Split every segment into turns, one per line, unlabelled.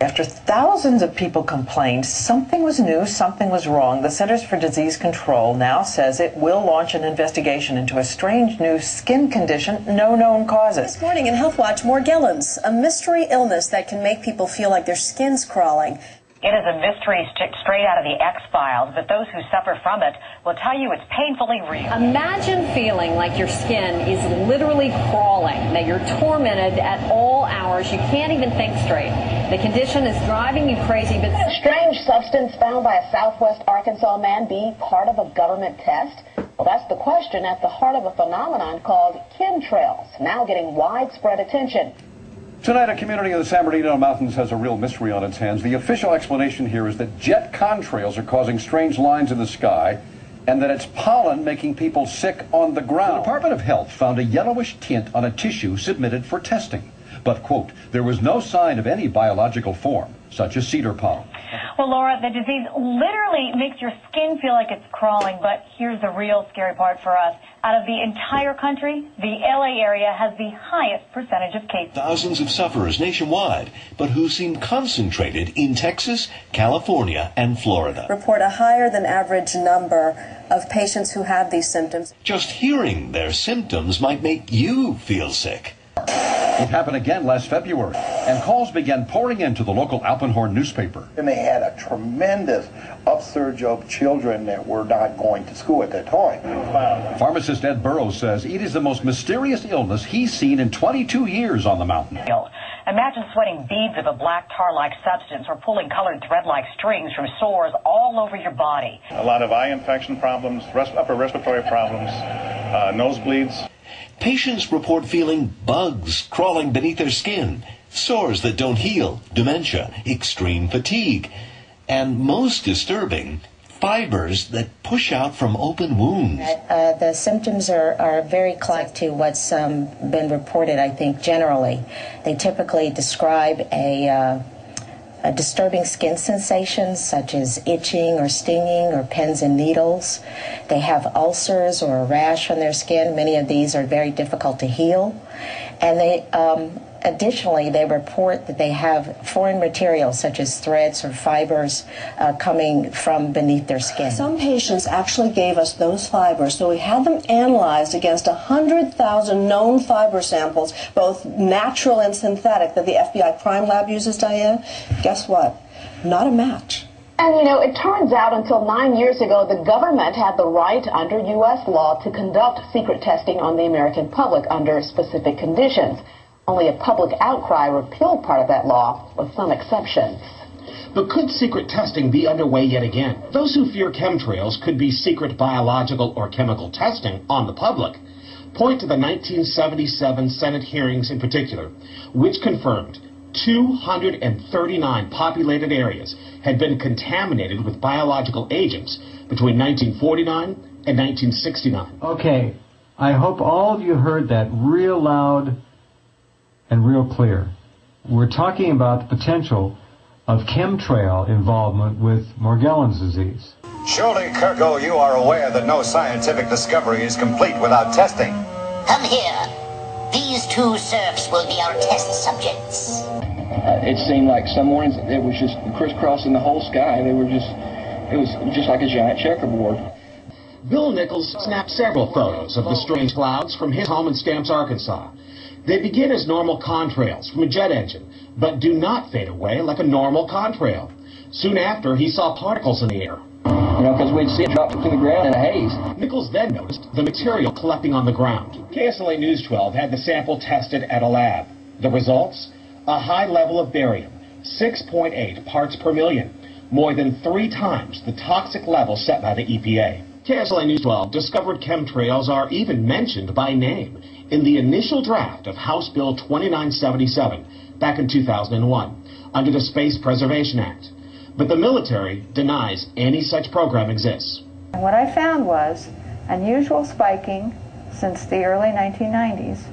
After thousands of people complained something was new, something was wrong, the Centers for Disease Control now says it will launch an investigation into a strange new skin condition, no known causes.
This morning in Health Watch, Morgellons, a mystery illness that can make people feel like their skin's crawling.
It is a mystery straight out of the X-Files, but those who suffer from it will tell you it's painfully real.
Imagine feeling like your skin is literally crawling, that you're tormented at all hours. You can't even think straight. The condition is driving you crazy, but...
A strange substance found by a Southwest Arkansas man be part of a government test? Well, that's the question at the heart of a phenomenon called chemtrails, now getting widespread attention.
Tonight, a community in the San Bernardino Mountains has a real mystery on its hands. The official explanation here is that jet contrails are causing strange lines in the sky and that it's pollen making people sick on the ground. The Department of Health found a yellowish tint on a tissue submitted for testing. But, quote, there was no sign of any biological form, such as cedar pollen.
Well, Laura, the disease literally makes your skin feel like it's crawling, but here's the real scary part for us. Out of the entire country, the LA area has the highest percentage of cases.
Thousands of sufferers nationwide, but who seem concentrated in Texas, California, and Florida.
Report a higher than average number of patients who have these symptoms.
Just hearing their symptoms might make you feel sick.
It happened again last February, and calls began pouring into the local Alpenhorn newspaper.
And they had a tremendous upsurge of children that were not going to school at that time. Wow.
Pharmacist Ed Burrows says it is the most mysterious illness he's seen in 22 years on the mountain.
Imagine sweating beads of a black tar-like substance or pulling colored thread-like strings from sores all over your body.
A lot of eye infection problems, upper respiratory problems, nosebleeds.
Patients report feeling bugs crawling beneath their skin, sores that don't heal, dementia, extreme fatigue, and most disturbing, fibers that push out from open wounds.
The symptoms are very close to what's been reported, I think, generally. They typically describe a disturbing skin sensations such as itching or stinging or pins and needles. They have ulcers or a rash on their skin. Many of these are very difficult to heal. And they additionally, they report that they have foreign materials such as threads or fibers coming from beneath their skin.
Some patients actually gave us those fibers, so we had them analyzed against 100,000 known fiber samples, both natural and synthetic, that the FBI crime lab uses, Diane. Guess what? Not a match.
And, you know, it turns out until 9 years ago, the government had the right under U.S. law to conduct secret testing on the American public under specific conditions. Only a public outcry repealed part of that law, with some exceptions.
But could secret testing be underway yet again? Those who fear chemtrails could be secret biological or chemical testing on the public. Point to the 1977 Senate hearings in particular, which confirmed 239 populated areas had been contaminated with biological agents between 1949 and 1969.
Okay, I hope all of you heard that real loud and real clear. We're talking about the potential of chemtrail involvement with Morgellons disease.
Surely, Kirko, you are aware that no scientific discovery is complete without testing.
Come here. These two serfs will be our test subjects.
It seemed like some mornings it was just crisscrossing the whole sky. It was just like a giant checkerboard.
Bill Nichols snapped several photos of the strange clouds from his home in Stamps, Arkansas. They begin as normal contrails from a jet engine, but do not fade away like a normal contrail. Soon after, he saw particles in the air.
You know, because we'd see it drop to the ground in a haze.
Nichols then noticed the material collecting on the ground. KSLA News 12 had the sample tested at a lab. The results? A high level of barium, 6.8 parts per million, more than 3 times the toxic level set by the EPA. KSLA News 12 discovered chemtrails are even mentioned by name in the initial draft of House Bill 2977 back in 2001 under the Space Preservation Act. But the military denies any such program exists.
What I found was unusual spiking since the early 1990s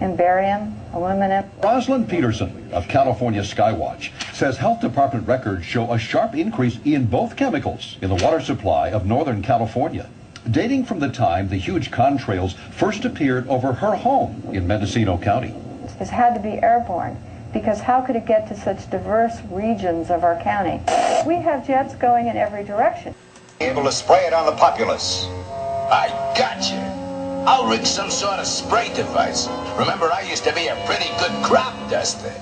in barium, aluminum.
Rosalind Peterson of California Skywatch says health department records show a sharp increase in both chemicals in the water supply of Northern California, dating from the time the huge contrails first appeared over her home in Mendocino County.
It's had to be airborne. because how could it get to such diverse regions of our county? We have jets going in every direction.
Able to spray it on the populace.
I gotcha. I'll rig some sort of spray device. Remember, I used to be a pretty good crop duster.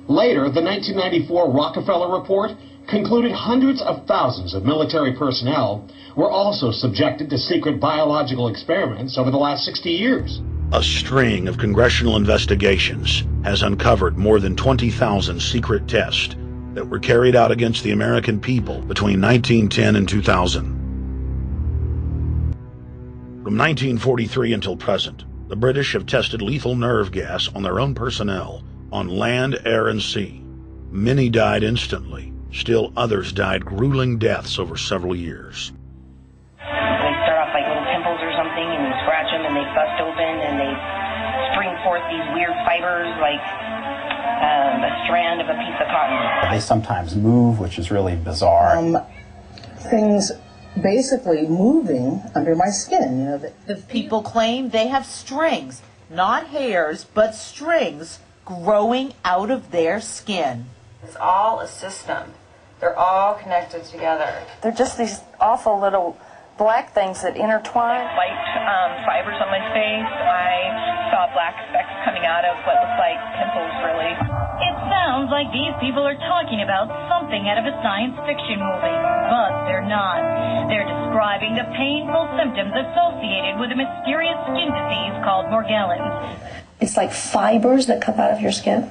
Later, the 1994 Rockefeller Report concluded hundreds of thousands of military personnel were also subjected to secret biological experiments over the last 60 years.
A string of congressional investigations has uncovered more than 20,000 secret tests that were carried out against the American people between 1910 and 2000. From 1943 until present, the British have tested lethal nerve gas on their own personnel on land, air, and sea. Many died instantly. Still others died grueling deaths over several years.
They start off like little pimples or something, and you scratch them, and they bust open, and they spring forth these weird fibers like a strand of a piece of cotton.
They sometimes move, which is really bizarre.
Things basically moving under my skin. You know,
the people claim they have strings, not hairs, but strings growing out of their skin.
It's all a system. They're all connected together.
They're just these awful little black things that intertwine.
Light fibers on my face. I saw black specks coming out of what looks like pimples, really. It sounds like these people are talking about something out of a science fiction movie, but they're not. They're describing the painful symptoms associated with a mysterious skin disease called Morgellons.
It's like fibers that come out of your skin?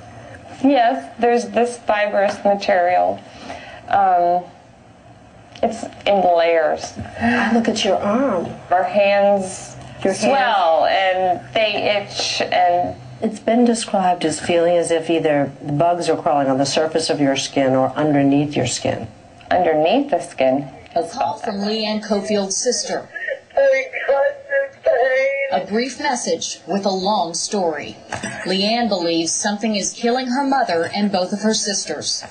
Yes, there's this fibrous material. It's in layers.
I look at your arm.
Our hands swell and they itch, and
it's been described as feeling as if either bugs are crawling on the surface of your skin or underneath your skin.
Underneath the skin.
A call from Leanne Cofield's sister. A brief message with a long story. Leanne believes something is killing her mother and both of her sisters.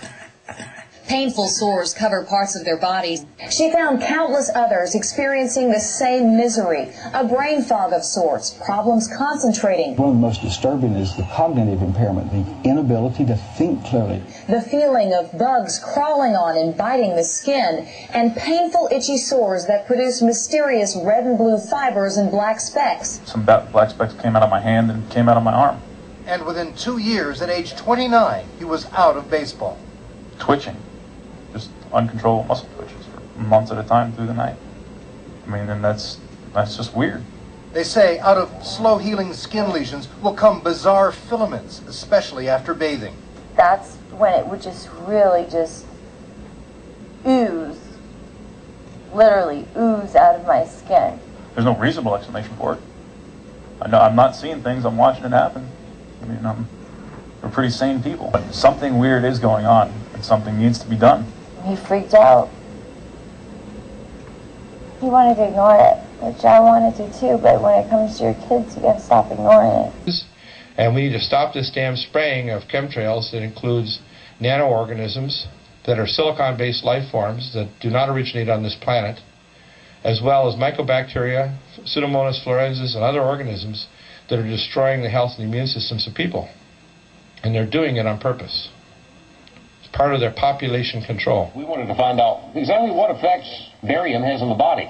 Painful sores cover parts of their bodies. She found countless others experiencing the same misery, a brain fog of sorts, problems concentrating.
One of the most disturbing is the cognitive impairment, the inability to think clearly.
The feeling of bugs crawling on and biting the skin, and painful itchy sores that produce mysterious red and blue fibers and black specks.
Some black specks came out of my hand and came out of my arm.
And within 2 years, at age 29, he was out of baseball.
Twitching. Just uncontrollable muscle twitches for months at a time through the night. I mean, and that's just weird.
They say out of slow-healing skin lesions will come bizarre filaments, especially after bathing.
That's when it would just really just ooze, literally ooze out of my skin.
There's no reasonable explanation for it. I know I'm not seeing things, I'm watching it happen. I mean, we're pretty sane people. But something weird is going on, and something needs to be done.
He freaked out. He wanted to ignore it, which I wanted to too, but when it comes to your kids, you gotta stop ignoring it.
And we need to stop this damn spraying of chemtrails that includes nanoorganisms that are silicon-based life forms that do not originate on this planet, as well as mycobacteria, Pseudomonas florensis, and other organisms that are destroying the health and immune systems of people. And they're doing it on purpose. It's part of their population control.
We wanted to find out exactly what effects barium has on the body.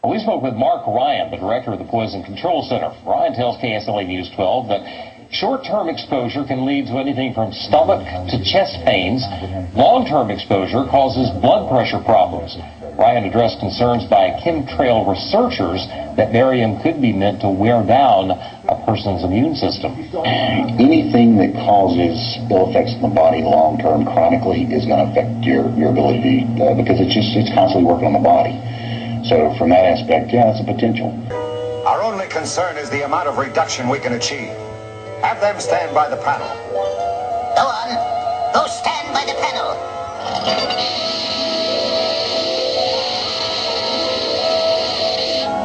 We spoke with Mark Ryan, the director of the Poison Control Center. Ryan tells KSLA News 12 that short-term exposure can lead to anything from stomach to chest pains. Long-term exposure causes blood pressure problems. Ryan addressed concerns by chemtrail researchers that barium could be meant to wear down a person's immune system.
Anything that causes ill effects in the body long-term, chronically, is going to affect your ability because it's constantly working on the body. So from that aspect, yeah, it's a potential.
Our only concern is the amount of reduction we can achieve. Have them stand by the panel.
Go on. Go stand by the panel.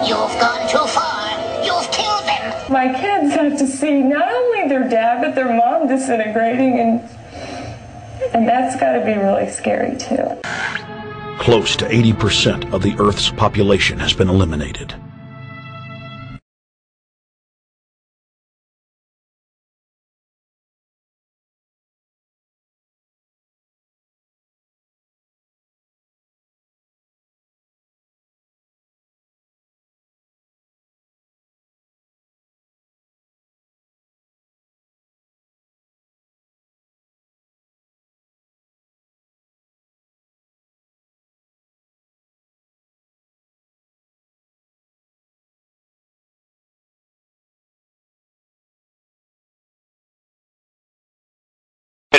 You've gone too far. You've killed them.
My kids have to see not only their dad, but their mom disintegrating, and that's got to be really scary, too.
Close to 80% of the Earth's population has been eliminated.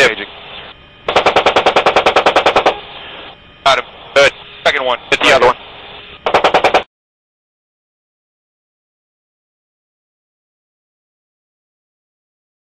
Engaging. Got him. Good. Second one.